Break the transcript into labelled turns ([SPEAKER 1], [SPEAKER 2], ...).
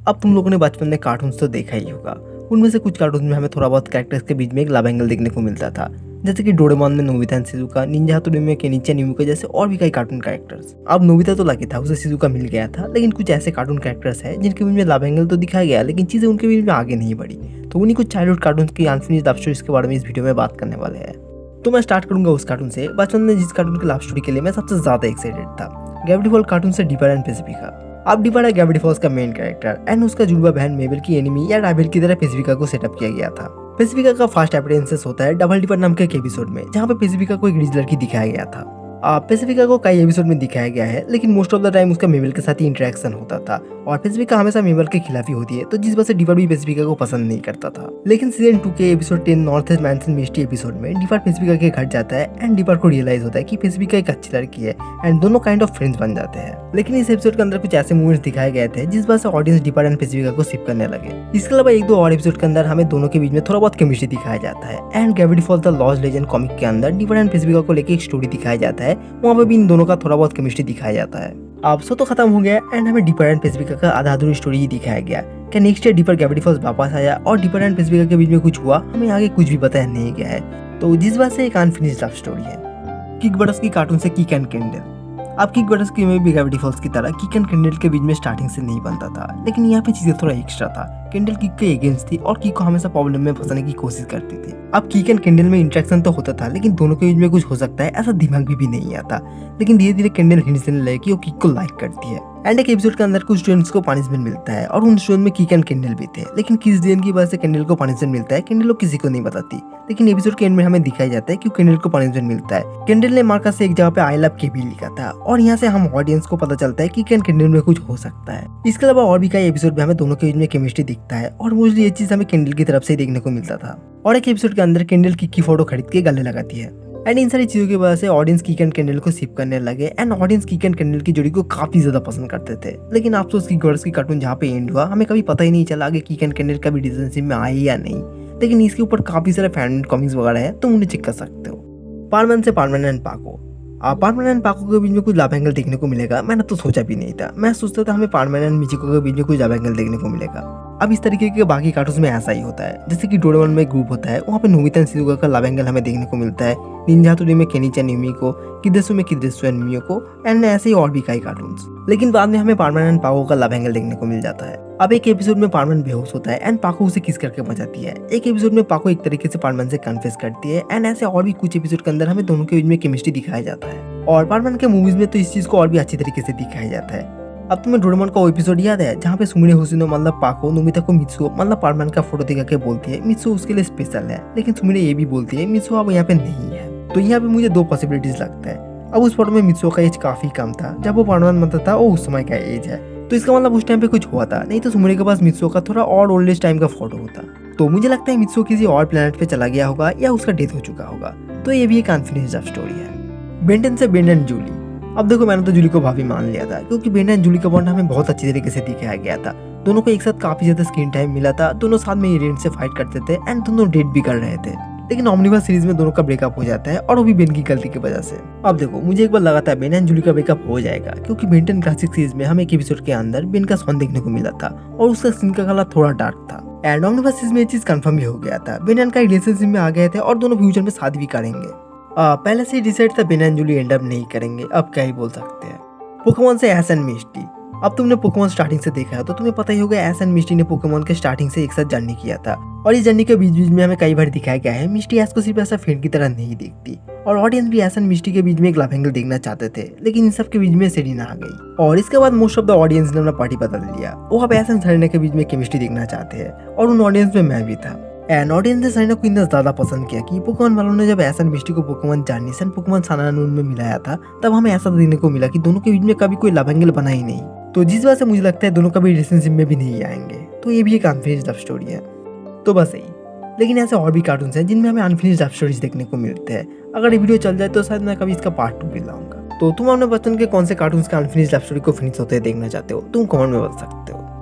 [SPEAKER 1] अब तुम लोगों ने बचपन में कार्टून्स तो देखा ही होगा। उनमें से कुछ कार्टून में हमें थोड़ा बहुत कैरेक्टर्स के बीच में एक लव एंगल देखने को मिलता था, जैसे कि डोरेमोन में नोबिता एंड शिजुका, निंजा हथौड़ी में केनिची निमिको जैसे और भी कई कार्टून कैरेक्टर्स। अब नोबिता तो लकी था, उसे शिजुका मिल गया था, लेकिन कुछ ऐसे कार्टून कैरेक्टर्स हैं जिनके बीच में लव एंगल तो दिखाया गया लेकिन चीजें उनके बीच में आगे नहीं बढ़ी। तो उन्हीं कुछ चाइल्डहुड कार्टून की अनफिनिश्ड लव स्टोरीज के बारे में इस वीडियो में बात करने वाले हैं। तो मैं स्टार्ट करूंगा उस कार्टून से बचपन में जिस कार्टून की लव स्टोरी के लिए मैं सबसे ज्यादा एक्साइटेड था, ग्रेविटी फॉल्स कार्टून से डिपर एंड पेसिफिका। अब डिपर है ग्रेविटी फॉल्स का मेन कैरेक्टर एंड उसका जुड़वा बहन मेबल की एनिमी या राइवल की तरह पेसिफिका को सेटअप किया गया था। पेसिफिका का फर्स्ट अपीयरेंस होता है डबल डिपर नाम के एक एपिसोड में, जहाँ पे पेसिफिका को एक रिच लड़की दिखाया गया था। पेसिफिका को कई एपिसोड में दिखाया गया है, लेकिन मोस्ट ऑफ द टाइम उसका मेबल के साथ ही इंटरेक्शन होता था और पेसिफिका हमेशा मेबल के खिलाफ ही होती है, तो जिस वजह से डिपर भी पेसिफिका को पसंद नहीं करता था। लेकिन सीजन 2 के episode 10 North East Mansion Mystery episode में डिपर पेसिफिका के घर जाता है एंड डिपर को रियलाइज होता है कि पेसिफिका एक अच्छी लड़की है एंड दोनों काइंड ऑफ फ्रेंड्स बन जाते हैं। लेकिन इस एपिसोड के अंदर कुछ ऐसे मूवमेंट्स दिखाए गए थे जिस वजह से ऑडियंस डिपर एंड पेसिफिका को शिप करने लगे। इसके अलावा एक दो और एपिसोड के अंदर हमें दोनों के बीच में थोड़ा बहुत केमिस्ट्री दिखाया जाता है and Gravity Falls the Lost Legend comic के अंदर डिपर एंड पेसिफिका को लेकर एक स्टोरी दिखाया जाता है, वहाँ पे भी इन दोनों का थोड़ा बहुत केमिस्ट्री दिखाया जाता है। अब सो तो खत्म हो गया एंड हमें डिपर एंड पेसिफिका का आधा अधूरी स्टोरी ही दिखाया गया। क्या next year Dipper Gravity Falls वापस आया और डिपर एंड पेसिफिका के बीच में कुछ हुआ, हमें आगे कुछ भी बताया नहीं गया है, तो जिस बात से एक अनफिनिश्ड लव स्टोरी है। किक बटर्स की कार्टून से किक एंड कैंडल। अब किक बटर्स की में भी ग्रेविटी फॉल्स की तरह किक एंड कैंडल के बीच में स्टार्टिंग से नहीं बनता था, लेकिन यहाँ पे चीजें थोड़ा एक्स्ट्रा था। कैंडल किक के अगेंस्ट थी और किक को हमेशा प्रॉब्लम में फंसाने की कोशिश करती थी। अब किक एंड कैंडल में इंटरेक्शन तो होता था, लेकिन दोनों के बीच में कुछ हो सकता है ऐसा दिमाग भी नहीं आता। लेकिन धीरे धीरे कैंडल हिंट्स देने लगी कि वो किक को लाइक करती है एंड एक एपिसोड के अंदर कुछ स्टूडेंट्स को पनिशमेंट मिलता है और उन स्टूडेंट में किक एंड कैंडल भी थे, लेकिन किस रीजन की वजह से कैंडल को पनिशमेंट मिलता है कैंडल को किसी को नहीं बताती। लेकिन एपिसोड के एंड में हमें दिखाई जाता है कि कैंडल को पनिशमेंट मिलता है। कैंडल ने मार्कस से एक जगह पे आई लव केबी लिखा था और यहाँ से हम ऑडियंस को पता चलता है कि किक एंड कैंडल में कुछ हो सकता है। इसके अलावा और भी कई एपिसोड में हमें दोनों के बीच में केमिस्ट्री दिखता है और मोस्टली ये चीज हमें कैंडल की तरफ से देखने को मिलता था। और एक एपिसोड के अंदर कैंडल किक की फोटो खरीद के गले लगाती है एंड इन सारी चीजों की वजह से ऑडियंस किक एंड कैंडल को शिप करने लगे and audience kick and candle की जोड़ी को काफी ज्यादा पसंद करते थे। लेकिन अफसोस की गर्ल्स की कार्टून जहाँ पे एंड हुआ, हमें कभी पता ही नहीं चला कि किक एंड कैंडल का भी रिलेशनशिप में आए या नहीं। लेकिन इसके ऊपर काफी सारे फैन कॉमिक्स वगैरह है, तुम उन्हें चेक कर सकते हो। पारमैन से पारमैन एंड पाको। पारमैन एंड पाको के बीच में कुछ लव एंगल देखने को मिलेगा, मैंने तो सोचा भी नहीं था। मैं सोचता था हमें पारमैन एंड मिचिको के बीच में कुछ लव एंगल देखने को मिलेगा। अब इस तरीके के बाकी कार्टून्स में ऐसा ही होता है, जैसे कि डोरेमोन में ग्रुप होता है, वहाँ पे नोबिता एंड शिजुका का लव एंगल हमें देखने को मिलता है। निंजा हथौड़ी में केनिची निमिको, किदेसु में किदेसु एंड मियोको एंड ऐसे ही और भी कई कार्टून्स। लेकिन बाद में हमें पारमैन एंड पाको का लव एंगल देखने को मिल जाता है। अब एक एपिसोड में पारमैन बेहोश होता है एंड पाको उसे किस करके बचाती है। एक एपिसोड में पाको एक तरीके से पारमैन से कन्फेस करती है एंड ऐसे और भी कुछ एपिसोड के अंदर हमें दोनों के बीच में केमिस्ट्री दिखाया जाता है। और पारमैन के मूवीज में तो इस चीज को और भी अच्छी तरीके से दिखाया जाता है। अब तुम्हें डोरेमोन का वो एपिसोड याद है जहाँ पे सुमिरे हुसैनो मतलब पाको नोबिता को मित्सुओ मतलब पारमैन का फोटो दिखा के बोलती है मित्सुओ उसके लिए स्पेशल है, लेकिन सुमिरे ये भी बोलती है मित्सुओ अब यहाँ पे नहीं है। तो यहाँ पे मुझे दो पॉसिबिलिटीज लगता है। अब उस फोटो में मित्सुओ का एज काफी कम था, जब वो पारमैन बनता था वो उस समय का एज है, तो इसका मतलब उस टाइम पे कुछ हुआ था, नहीं तो सुमिरे के पास मित्सुओ का थोड़ा और ओल्डेस्ट टाइम का फोटो होता। तो मुझे लगता है मित्सुओ किसी और प्लेनेट पे चला गया होगा या उसका डेथ हो चुका होगा। तो ये भी एक अनफिनिश्ड लव स्टोरी है। बेंटन से बेन एंड जूली। अब देखो मैंने तो जूली को भाभी मान लिया था, क्योंकि बेन एंड जूली का बॉन्ड हमें बहुत अच्छी तरीके से दिखाया गया था। दोनों को एक साथ काफी ज्यादा स्क्रीन टाइम मिला था, दोनों साथ में इवेंट से फाइट करते थे एंड दोनों डेट भी कर रहे थे। लेकिन ओमनिवर्स सीरीज में दोनों का ब्रेकअप हो जाता है और वो भी बेन की गलती की वजह से। अब देखो मुझे एक बार लगा था बेन एंड जूली का ब्रेकअप हो जाएगा, क्योंकि बेंटन क्लासिक सीरीज में हमें एक एपिसोड के अंदर बेन का सॉन्ग देखने को मिला था और उसका स्किन का कलर थोड़ा डार्क था एंड ओमनिवर्स सीरीज में ये चीज कंफर्म भी हो गया था। बेन एंड का रिलेशनशिप में आ गए थे और दोनों फ्यूचर में शादी भी करेंगे। पहले से ही डिसाइड था Ben and Julie end up नहीं करेंगे, अब क्या ही बोल सकते हैं। पोकेमॉन से ऐश एंड मिस्टी। अब तुमने पोकेमॉन स्टार्टिंग से देखा है तो तुम्हें पता ही होगा ऐश एंड मिस्टी ने पोकेमॉन के स्टार्टिंग से एक साथ जर्नी किया था और इस जर्नी के बीच बीच में हमें कई बार दिखाया गया है मिस्टी ऐश को सिर्फ ऐसा फ्रेंड की तरह नहीं देखती और ऑडियंस भी ऐश एंड मिस्टी के बीच में एक लव एंगल देखना चाहते थे, लेकिन इन सब के बीच में सेरीना आ गई और इसके बाद मोस्ट ऑफ द ऑडियंस ने अपना पार्टी बदल लिया। वो अब ऐश एंड सेरीना के बीच में केमिस्ट्री देखना चाहते हैं और उन ऑडियंस में मैं भी था एंड ऑडियंस ने सेरीना को इतना ज्यादा पसंद किया कि पोकेमॉन वालों ने जब ऐश एंड मिस्टी को पोकेमॉन जार्निस एंड पोकेमॉन सानानून में मिलाया था, तब हमें ऐसा देखने को मिला कि दोनों के बीच में कभी कोई लव एंगल बना ही नहीं, तो जिस वजह से मुझे लगता है दोनों कभी रिलेशनशिप में भी नहीं आएंगे। तो ये भी एक अनफिनिश्ड लव स्टोरी है। तो बस यही, लेकिन ऐसे और भी कार्टून्स हैं जिनमें हमें अनफिनिश्ड लव स्टोरीज देखने को मिलते हैं। अगर ये वीडियो चल जाए तो शायद मैं कभी इसका पार्ट 2 भी लाऊंगा। तो तुम अपने बचपन के कौन से कार्टून्स का अनफिनिश्ड लव स्टोरी को फिनिश होते देखना चाहते हो, तुम कमेंट में बता सकते हो।